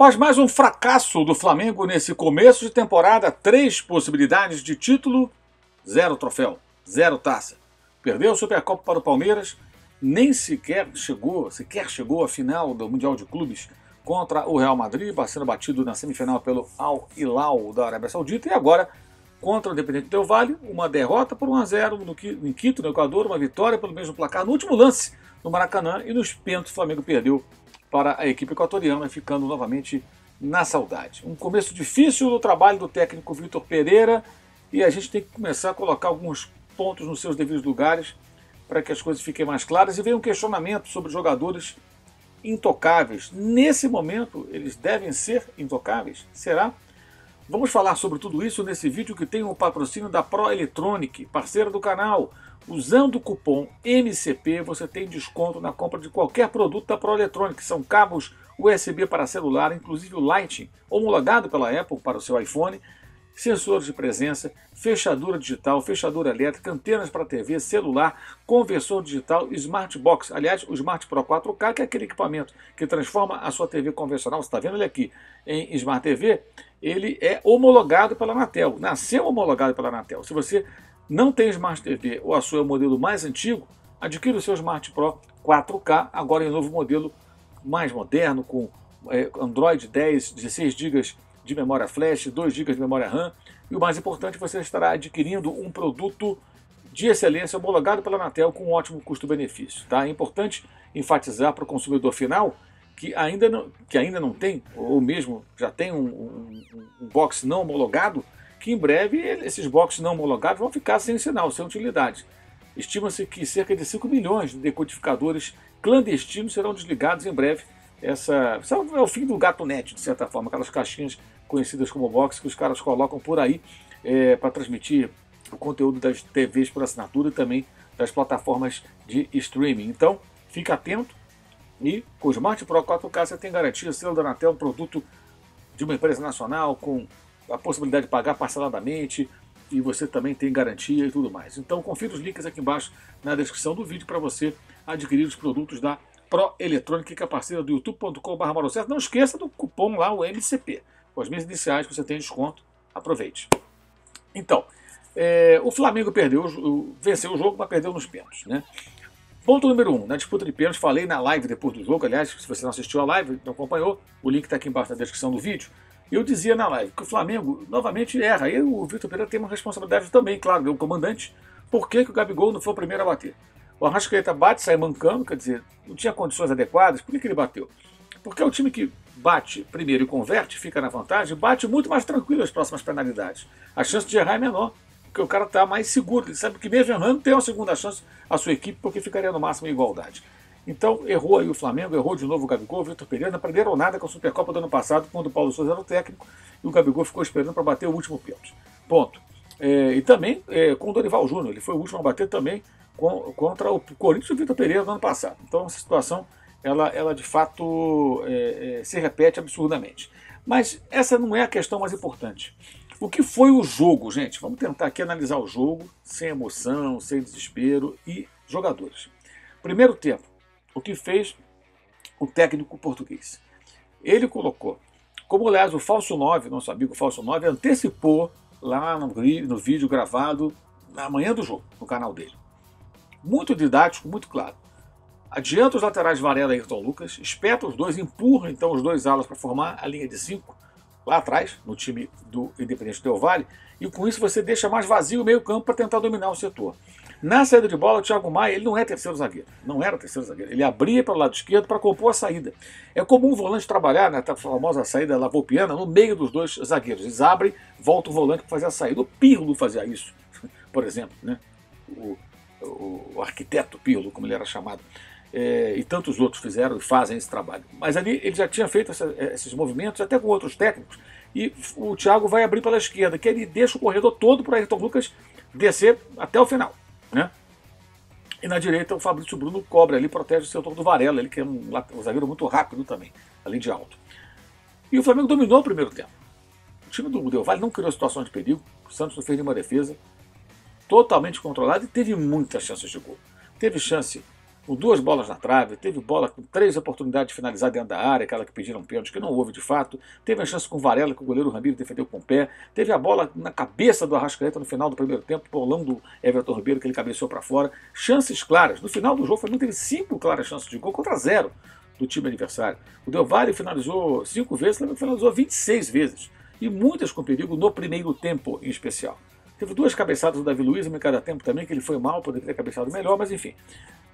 Após mais um fracasso do Flamengo nesse começo de temporada, 3 possibilidades de título, 0 troféu, 0 taça. Perdeu a Supercopa para o Palmeiras, nem sequer chegou à final do Mundial de Clubes contra o Real Madrid, sendo batido na semifinal pelo Al Hilal da Arábia Saudita, e agora contra o Independiente Del Valle, uma derrota por 1-0 em Quito, no Equador, uma vitória pelo mesmo placar no último lance no Maracanã, e nos pênaltis o Flamengo perdeu para a equipe equatoriana, ficando novamente na saudade. Um começo difícil no trabalho do técnico Vitor Pereira, e a gente tem que começar a colocar alguns pontos nos seus devidos lugares para que as coisas fiquem mais claras, e vem um questionamento sobre jogadores intocáveis. Nesse momento, eles devem ser intocáveis? Será? Vamos falar sobre tudo isso nesse vídeo que tem o patrocínio da Pro Electronic, parceira do canal. Usando o cupom MCP você tem desconto na compra de qualquer produto da Pro Electronic. São cabos USB para celular, inclusive o Lightning, homologado pela Apple para o seu iPhone, sensores de presença, fechadura digital, fechadura elétrica, antenas para TV, celular, conversor digital, Smart Box. Aliás, o Smart Pro 4K, que é aquele equipamento que transforma a sua TV convencional, você está vendo ele aqui, em Smart TV, ele é homologado pela Anatel, nasceu homologado pela Anatel. Se você não tem Smart TV ou a sua é o modelo mais antigo, adquira o seu Smart Pro 4K, agora em novo modelo mais moderno, com Android 10, 16 GB de memória flash, 2 GB de memória RAM, e o mais importante, você estará adquirindo um produto de excelência homologado pela Anatel com um ótimo custo-benefício. Tá? É importante enfatizar para o consumidor final que ainda não tem, ou mesmo já tem um box não homologado, que em breve esses boxes não homologados vão ficar sem sinal, sem utilidade. Estima-se que cerca de 5 milhões de decodificadores clandestinos serão desligados em breve. Essa é o fim do gato net, de certa forma, aquelas caixinhas conhecidas como box que os caras colocam por aí para transmitir o conteúdo das TVs por assinatura e também das plataformas de streaming. Então, fica atento, e com o Smart Pro 4K você tem garantia, selo da Anatel, um produto de uma empresa nacional com a possibilidade de pagar parceladamente, e você também tem garantia e tudo mais. Então confira os links aqui embaixo na descrição do vídeo para você adquirir os produtos da Pro Electronic, que é parceira do youtube.com/marocerto. Não esqueça do cupom lá, o MCP. Com as minhas iniciais você tem desconto. Aproveite. Então, o Flamengo venceu o jogo, mas perdeu nos pênaltis, né? Ponto número 1, na disputa de pênaltis, falei na live depois do jogo, aliás, se você não assistiu a live, não acompanhou, o link está aqui embaixo na descrição do vídeo. Eu dizia na live que o Flamengo novamente erra, e o Vitor Pereira tem uma responsabilidade também, claro, é o comandante. Por que o Gabigol não foi o primeiro a bater? O Arrascaeta bate, sai mancando, quer dizer, não tinha condições adequadas, por que ele bateu? Porque é o time que bate primeiro e converte, fica na vantagem, bate muito mais tranquilo as próximas penalidades. A chance de errar é menor, porque o cara está mais seguro, ele sabe que mesmo errando tem uma segunda chance a sua equipe, porque ficaria no máximo em igualdade. Então errou aí o Flamengo, errou de novo o Gabigol, o Vitor Pereira, não aprenderam nada com a Supercopa do ano passado, quando o Paulo Souza era o técnico, e o Gabigol ficou esperando para bater o último pênalti. Ponto. E também com o Dorival Júnior, ele foi o último a bater também contra o Corinthians e o Vitor Pereira no ano passado. Então essa situação, ela de fato se repete absurdamente. Mas essa não é a questão mais importante. O que foi o jogo, gente? Vamos tentar aqui analisar o jogo, sem emoção, sem desespero, e jogadores. Primeiro tempo, o que fez o técnico português? Ele colocou, como aliás o falso 9, nosso amigo falso 9, antecipou lá no vídeo gravado na manhã do jogo, no canal dele. Muito didático, muito claro. Adianta os laterais Varela e Ayrton Lucas, espeta os dois, empurra então os dois alas para formar a linha de 5, lá atrás, no time do Independiente Del Valle, e com isso você deixa mais vazio o meio campo para tentar dominar o setor. Na saída de bola, o Thiago Maia, ele não é terceiro zagueiro, não era terceiro zagueiro, ele abria para o lado esquerdo para compor a saída. É comum um volante trabalhar, né, a famosa saída lavoupiana, no meio dos dois zagueiros. Eles abrem, volta o volante para fazer a saída. O Pirlo fazia isso, por exemplo, né? O arquiteto Pirlo, como ele era chamado. E tantos outros fizeram e fazem esse trabalho. Mas ali ele já tinha feito esses movimentos, até com outros técnicos, e o Thiago vai abrir pela esquerda, que ele deixa o corredor todo para Ayrton Lucas descer até o final, né? E na direita o Fabrício Bruno cobre ali, protege o setor do Varela, ele que é um zagueiro muito rápido também, além de alto. E o Flamengo dominou o primeiro tempo. O time do Del Valle não criou situação de perigo, o Santos não fez nenhuma defesa, totalmente controlado, e teve muitas chances de gol. Teve chance com 2 bolas na trave, teve bola com 3 oportunidades de finalizar dentro da área, aquela que pediram pênalti, que não houve de fato, teve a chance com o Varela, que o goleiro Ramiro defendeu com o pé, teve a bola na cabeça do Arrascaeta no final do primeiro tempo, bolão do Everton Ribeiro, que ele cabeceou para fora, chances claras. No final do jogo, o Flamengo teve 5 claras chances de gol contra 0 do time adversário. O Del Valle finalizou 5 vezes, o Flamengo finalizou 26 vezes, e muitas com perigo no primeiro tempo em especial. Teve 2 cabeçadas do Davi Luiz em cada tempo também, que ele foi mal, poderia ter cabeçado melhor, mas enfim.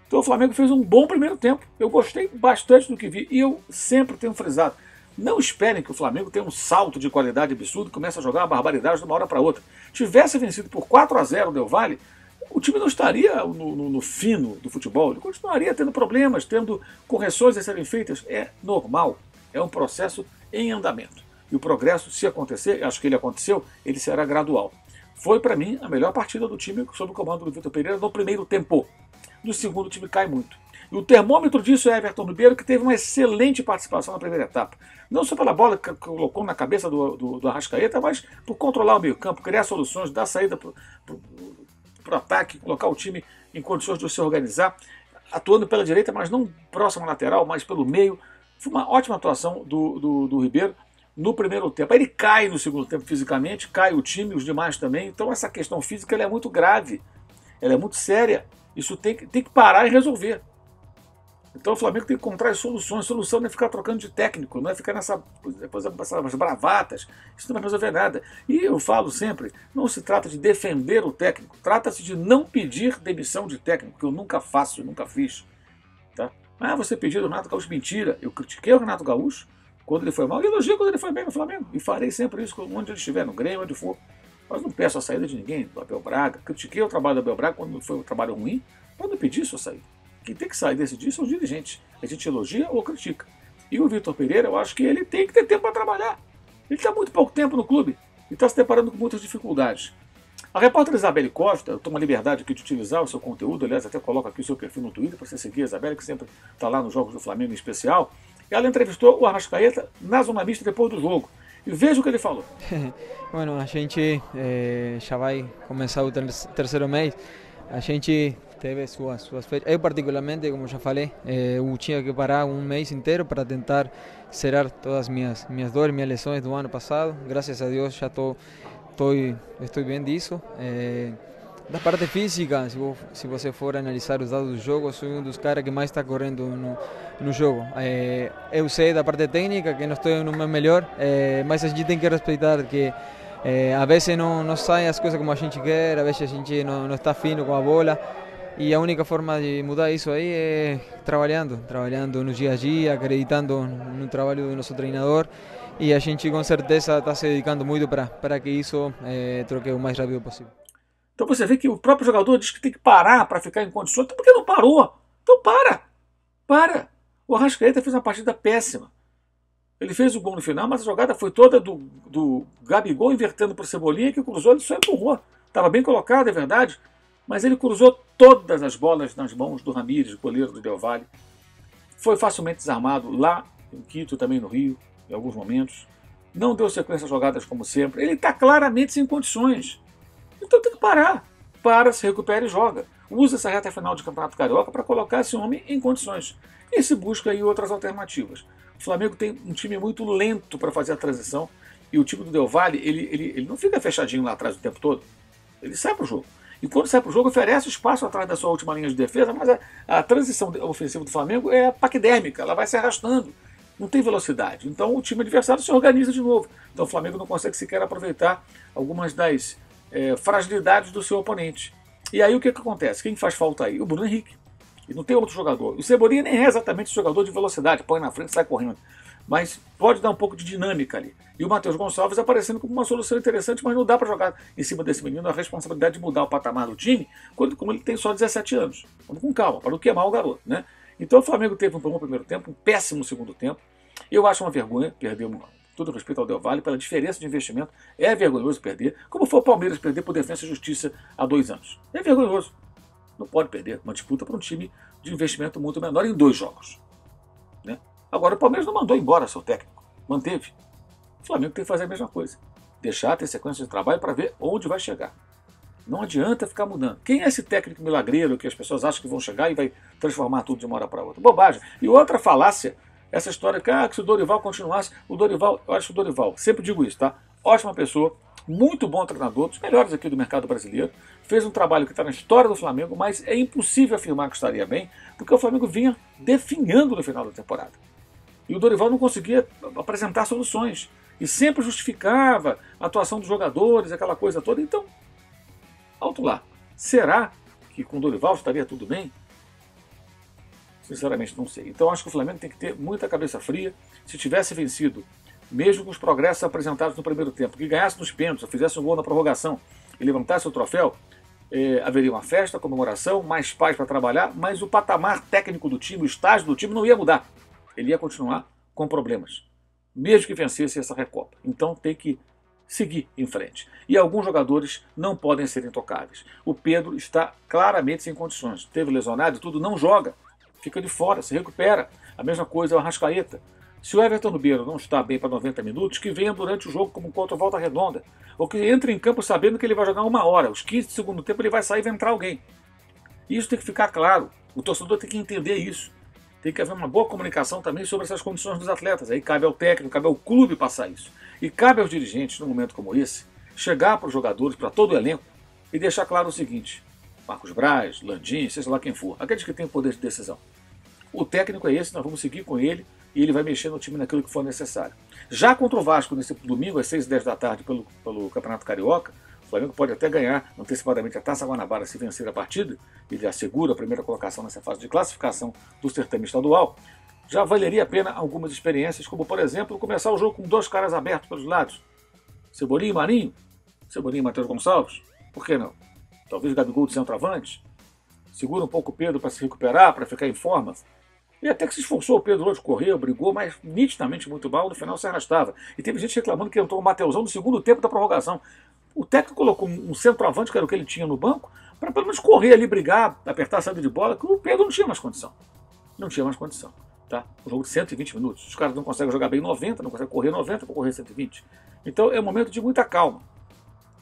Então o Flamengo fez um bom primeiro tempo. Eu gostei bastante do que vi. E eu sempre tenho frisado, não esperem que o Flamengo tenha um salto de qualidade absurdo e comece a jogar uma barbaridade de uma hora para outra. Tivesse vencido por 4-0 o Del Valle, o time não estaria no fino do futebol. Ele continuaria tendo problemas, tendo correções a serem feitas. É normal. É um processo em andamento. E o progresso, se acontecer, acho que ele aconteceu, ele será gradual. Foi, para mim, a melhor partida do time sob o comando do Vitor Pereira no primeiro tempo. No segundo, o time cai muito. E o termômetro disso é Everton Ribeiro, que teve uma excelente participação na primeira etapa. Não só pela bola que colocou na cabeça do Arrascaeta, mas por controlar o meio-campo, criar soluções, dar saída para o ataque, colocar o time em condições de se organizar, atuando pela direita, mas não próximo à lateral, mas pelo meio. Foi uma ótima atuação do Ribeiro no primeiro tempo. Aí ele cai no segundo tempo fisicamente, cai o time, os demais também. Então essa questão física ela é muito grave, ela é muito séria. Isso tem que parar e resolver. Então o Flamengo tem que encontrar as soluções. A solução não é ficar trocando de técnico, não é ficar nessas bravatas. Isso não vai resolver nada. E eu falo sempre, não se trata de defender o técnico, trata-se de não pedir demissão de técnico, que eu nunca faço, eu nunca fiz. Tá? Ah, você pediu do Renato Gaúcho, mentira. Eu critiquei o Renato Gaúcho quando ele foi mal e elogio quando ele foi bem no Flamengo. E farei sempre isso onde ele estiver, no Grêmio, onde for. Mas não peço a saída de ninguém, do Abel Braga. Critiquei o trabalho do Abel Braga quando foi um trabalho ruim, mas não pedi sua saída. Quem tem que sair desse dia são os dirigentes. A gente elogia ou critica. E o Vitor Pereira, eu acho que ele tem que ter tempo para trabalhar. Ele está muito pouco tempo no clube e está se deparando com muitas dificuldades. A repórter Isabelle Costa, eu tomo a liberdade aqui de utilizar o seu conteúdo, aliás, até coloco aqui o seu perfil no Twitter para você seguir a Isabelle, que sempre está lá nos Jogos do Flamengo em especial. Ela entrevistou o Arrascaeta na zona mista depois do jogo. E veja o que ele falou. Bueno, a gente já vai começar o terceiro mês. A gente teve suas férias. Eu, particularmente, como já falei, eu tinha que parar um mês inteiro para tentar zerar todas as minhas dores, minhas lesões do ano passado. Graças a Deus já estou bem disso. Da parte física, se você for analisar os dados do jogo, eu sou um dos caras que mais está correndo no jogo. Eu sei da parte técnica que não estou no meu melhor, mas a gente tem que respeitar que a vezes não saem as coisas como a gente quer, a vezes a gente não está fino com a bola. E a única forma de mudar isso aí é trabalhando no dia a dia, acreditando no trabalho do nosso treinador. E a gente com certeza está se dedicando muito para que isso troque o mais rápido possível. Então você vê que o próprio jogador diz que tem que parar para ficar em condições. Então por que não parou? Então para. O Arrascaeta fez uma partida péssima. Ele fez o gol no final, mas a jogada foi toda do Gabigol invertendo para o Cebolinha, que cruzou, ele só empurrou. Estava bem colocado, é verdade, mas ele cruzou todas as bolas nas mãos do Ramires, goleiro do Del Valle. Foi facilmente desarmado lá em Quito, também no Rio, em alguns momentos. Não deu sequência às jogadas como sempre. Ele está claramente sem condições. Então tem que parar. Para, se recupera e joga. Usa essa reta final de Campeonato Carioca para colocar esse homem em condições. E se busca aí outras alternativas. O Flamengo tem um time muito lento para fazer a transição. E o time do Del Valle, ele não fica fechadinho lá atrás o tempo todo. Ele sai para o jogo. E quando sai para o jogo, oferece espaço atrás da sua última linha de defesa, mas a transição ofensiva do Flamengo é paquidérmica, ela vai se arrastando. Não tem velocidade. Então o time adversário se organiza de novo. Então o Flamengo não consegue sequer aproveitar algumas das fragilidades do seu oponente. E aí o que acontece? Quem faz falta aí? O Bruno Henrique. E não tem outro jogador. O Cebolinha nem é exatamente jogador de velocidade, põe na frente e sai correndo. Mas pode dar um pouco de dinâmica ali. E o Matheus Gonçalves aparecendo como uma solução interessante, mas não dá para jogar em cima desse menino a responsabilidade de mudar o patamar do time, como ele tem só 17 anos. Vamos com calma, para não queimar o garoto, né? Então o Flamengo teve um bom primeiro tempo, um péssimo segundo tempo. Eu acho uma vergonha perder todo respeito ao Del Valle, pela diferença de investimento. É vergonhoso perder, como foi o Palmeiras perder por Defensa e Justiça há 2 anos. É vergonhoso. Não pode perder uma disputa para um time de investimento muito menor em 2 jogos. Né? Agora, o Palmeiras não mandou embora seu técnico. Manteve. O Flamengo tem que fazer a mesma coisa. Deixar ter sequência de trabalho para ver onde vai chegar. Não adianta ficar mudando. Quem é esse técnico milagreiro que as pessoas acham que vão chegar e vai transformar tudo de uma hora para outra? Bobagem. E outra falácia, essa história que se o Dorival continuasse, eu acho que o Dorival, sempre digo isso, tá? Ótima pessoa, muito bom treinador, dos melhores aqui do mercado brasileiro, fez um trabalho que está na história do Flamengo, mas é impossível afirmar que estaria bem, porque o Flamengo vinha definhando no final da temporada. E o Dorival não conseguia apresentar soluções. E sempre justificava a atuação dos jogadores, aquela coisa toda. Então, alto lá. Será que com o Dorival estaria tudo bem? Sinceramente, não sei. Então, acho que o Flamengo tem que ter muita cabeça fria. Se tivesse vencido, mesmo com os progressos apresentados no primeiro tempo, que ganhasse nos pênaltis, ou fizesse um gol na prorrogação e levantasse o troféu, haveria uma festa, comemoração, mais paz para trabalhar, mas o patamar técnico do time, o estágio do time não ia mudar. Ele ia continuar com problemas, mesmo que vencesse essa Recopa. Então tem que seguir em frente. E alguns jogadores não podem ser intocáveis. O Pedro está claramente sem condições. Teve lesionado e tudo, não joga. Fica de fora, se recupera. A mesma coisa é o Arrascaeta. Se o Everton Ribeiro não está bem para 90 minutos, que venha durante o jogo como contra o Volta Redonda. Ou que entre em campo sabendo que ele vai jogar 1 hora. Os 15 do segundo tempo ele vai sair e vai entrar alguém. Isso tem que ficar claro. O torcedor tem que entender isso. Tem que haver uma boa comunicação também sobre essas condições dos atletas. Aí cabe ao técnico, cabe ao clube passar isso. E cabe aos dirigentes, num momento como esse, chegar para os jogadores, para todo o elenco, e deixar claro o seguinte: Marcos Braz, Landim, seja lá quem for, aqueles que têm poder de decisão. O técnico é esse, nós vamos seguir com ele, e ele vai mexer no time naquilo que for necessário. Já contra o Vasco, nesse domingo, às 6h10 da tarde, pelo Campeonato Carioca, o Flamengo pode até ganhar antecipadamente a Taça Guanabara se vencer a partida, ele assegura a primeira colocação nessa fase de classificação do certame estadual. Já valeria a pena algumas experiências, como, por exemplo, começar o jogo com 2 caras abertos pelos lados. Cebolinha e Marinho, Cebolinha e Matheus Gonçalves, por que não? Talvez Gabigol de centroavante. Segura um pouco o Pedro para se recuperar, para ficar em forma. E até que se esforçou o Pedro hoje, correu, brigou, mas nitidamente muito mal, no final se arrastava. E teve gente reclamando que entrou o Mateusão no segundo tempo da prorrogação. O técnico colocou um centroavante, que era o que ele tinha no banco, para pelo menos correr ali, brigar, apertar a saída de bola, que o Pedro não tinha mais condição. Não tinha mais condição. Tá? Um jogo de 120 minutos. Os caras não conseguem jogar bem 90, não conseguem correr 90 para correr 120. Então é um momento de muita calma.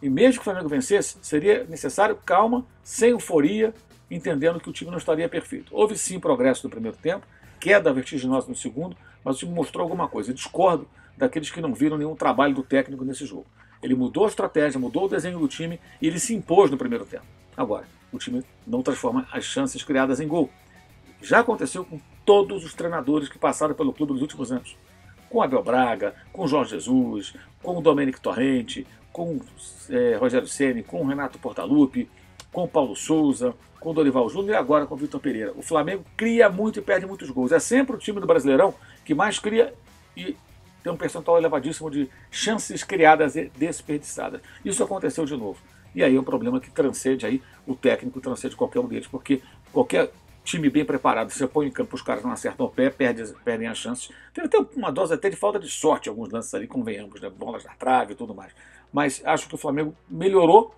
E mesmo que o Flamengo vencesse, seria necessário calma, sem euforia, entendendo que o time não estaria perfeito. Houve sim progresso no primeiro tempo, queda vertiginosa no segundo, mas o time mostrou alguma coisa. Eu discordo daqueles que não viram nenhum trabalho do técnico nesse jogo. Ele mudou a estratégia, mudou o desenho do time e ele se impôs no primeiro tempo. Agora, o time não transforma as chances criadas em gol. Já aconteceu com todos os treinadores que passaram pelo clube nos últimos anos. Com Abel Braga, com Jorge Jesus, com o Domenico Torrente, com Rogério Ceni, com o Renato Portaluppi, com o Paulo Souza, com o Dorival Júnior e agora com o Vitor Pereira. O Flamengo cria muito e perde muitos gols. É sempre o time do Brasileirão que mais cria e tem um percentual elevadíssimo de chances criadas e desperdiçadas. Isso aconteceu de novo. E aí é um problema que transcende aí o técnico, transcende qualquer um deles, porque qualquer time bem preparado, você põe em campo, os caras não acertam o pé, perdem as chances. Tem até uma dose até de falta de sorte, alguns lances ali, convenhamos, né? Bolas na trave e tudo mais. Mas acho que o Flamengo melhorou.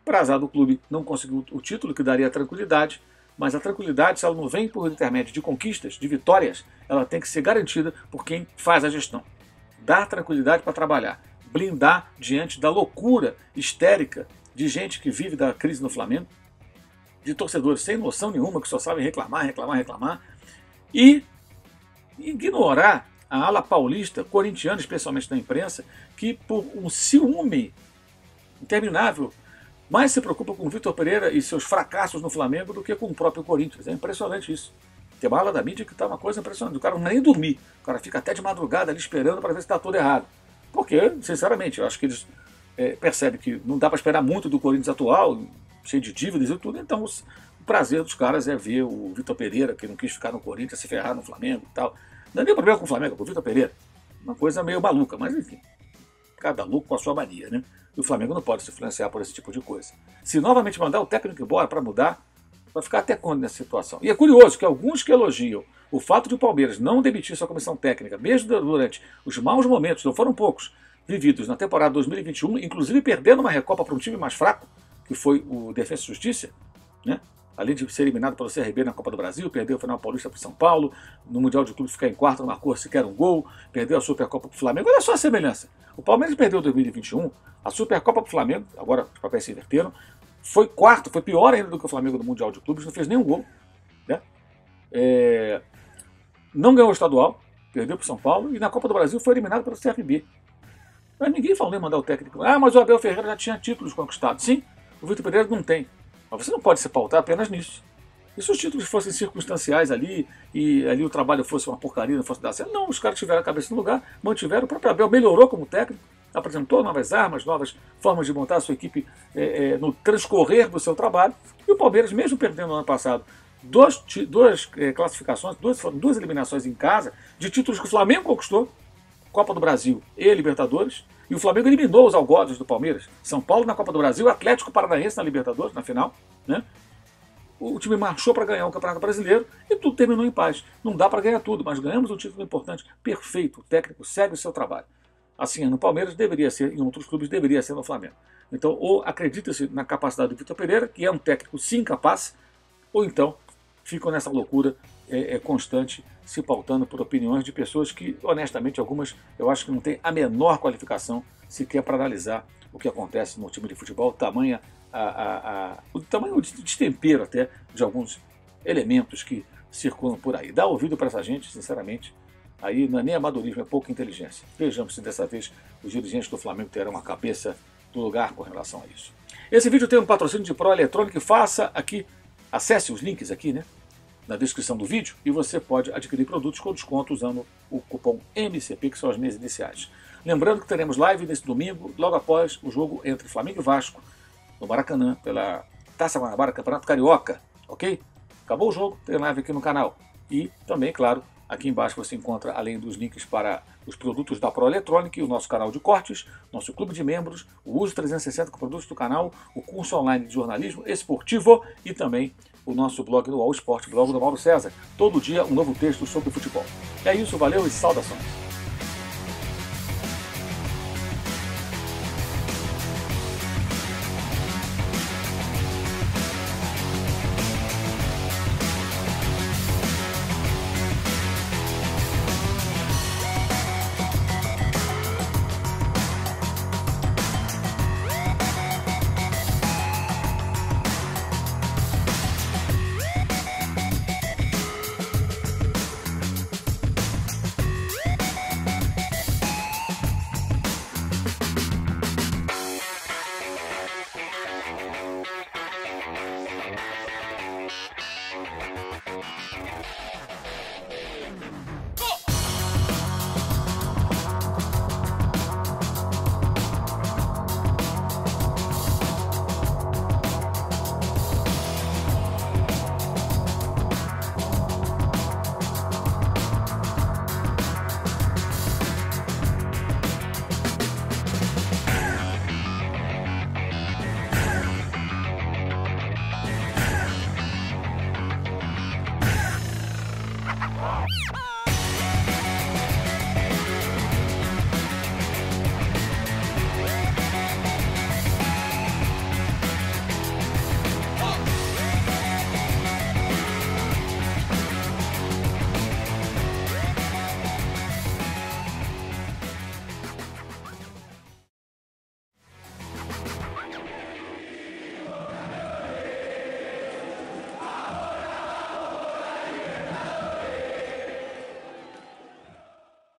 Para azar do clube, não conseguiu o título, que daria tranquilidade, mas a tranquilidade, se ela não vem por intermédio de conquistas, de vitórias, ela tem que ser garantida por quem faz a gestão. Dar tranquilidade para trabalhar, blindar diante da loucura histérica de gente que vive da crise no Flamengo, de torcedores sem noção nenhuma, que só sabem reclamar, e ignorar a ala paulista, corintiana, especialmente na imprensa, que por um ciúme interminável mais se preocupa com o Vitor Pereira e seus fracassos no Flamengo do que com o próprio Corinthians. É impressionante isso. Tem uma ala da mídia que está uma coisa impressionante. O cara não nem dormir. O cara fica até de madrugada ali esperando para ver se está tudo errado. Porque, sinceramente, eu acho que eles percebem que não dá para esperar muito do Corinthians atual, cheio de dívidas e tudo. Então, o prazer dos caras é ver o Vitor Pereira, que não quis ficar no Corinthians, se ferrar no Flamengo e tal. Não é nem problema com o Flamengo, é com o Vitor Pereira. Uma coisa meio maluca, mas enfim. Cada louco com a sua mania, né? E o Flamengo não pode se influenciar por esse tipo de coisa. Se novamente mandar o técnico embora para mudar, vai ficar até quando nessa situação? E é curioso que alguns que elogiam o fato de o Palmeiras não demitir sua comissão técnica, mesmo durante os maus momentos, não foram poucos, vividos na temporada 2021, inclusive perdendo uma Recopa para um time mais fraco, que foi o Defensa e Justiça, né? Além de ser eliminado pelo CRB na Copa do Brasil, perdeu o final paulista para o São Paulo, no Mundial de Clubes ficar em quarto, não marcou sequer um gol, perdeu a Supercopa para o Flamengo. Olha só a semelhança. O Palmeiras perdeu 2021, a Supercopa para o Flamengo, agora os papéis se inverteram, foi quarto, foi pior ainda do que o Flamengo no Mundial de Clubes, não fez nenhum gol, né? Não ganhou o estadual, perdeu para o São Paulo, e na Copa do Brasil foi eliminado pelo CRB. Mas ninguém falou em mandar o técnico. Mas o Abel Ferreira já tinha títulos conquistados. Sim, o Vitor Pereira não tem. Mas você não pode se pautar apenas nisso. E se os títulos fossem circunstanciais ali, e ali o trabalho fosse uma porcaria, não fosse dar certo, não, os caras tiveram a cabeça no lugar, mantiveram, o próprio Abel melhorou como técnico, apresentou novas armas, novas formas de montar a sua equipe no transcorrer do seu trabalho, e o Palmeiras, mesmo perdendo no ano passado duas classificações, duas eliminações em casa, de títulos que o Flamengo conquistou, Copa do Brasil e Libertadores, e o Flamengo eliminou os algodos do Palmeiras, São Paulo na Copa do Brasil, Atlético Paranaense na Libertadores, na final, né? O time marchou para ganhar o Campeonato Brasileiro e tudo terminou em paz. Não dá para ganhar tudo, mas ganhamos um título importante. Perfeito, o técnico segue o seu trabalho. Assim é no Palmeiras, deveria ser, em outros clubes deveria ser no Flamengo. Então, ou acredita-se na capacidade do Vitor Pereira, que é um técnico sim capaz, ou então ficam nessa loucura constante, se pautando por opiniões de pessoas que, honestamente, algumas eu acho que não têm a menor qualificação sequer para analisar o que acontece no time de futebol, o tamanho de destempero até de alguns elementos que circulam por aí. Dá ouvido para essa gente, sinceramente, aí não é nem amadorismo, é pouca inteligência. Vejamos se dessa vez os dirigentes do Flamengo terão a cabeça do lugar com relação a isso. Esse vídeo tem um patrocínio de Pro Eletrônica, faça aqui, acesse os links aqui, né, na descrição do vídeo, e você pode adquirir produtos com desconto usando o cupom MCP, que são as minhas iniciais. Lembrando que teremos live nesse domingo, logo após o jogo entre Flamengo e Vasco, no Maracanã, pela Taça Guanabara, Campeonato Carioca, ok? Acabou o jogo, tem live aqui no canal. E também, claro, aqui embaixo você encontra, além dos links para os produtos da Pro Eletrônica, o nosso canal de cortes, nosso clube de membros, o Uso 360 com produtos do canal, o curso online de jornalismo esportivo e também o nosso blog no All Sport, blog do Mauro César. Todo dia um novo texto sobre futebol. É isso, valeu e saudações!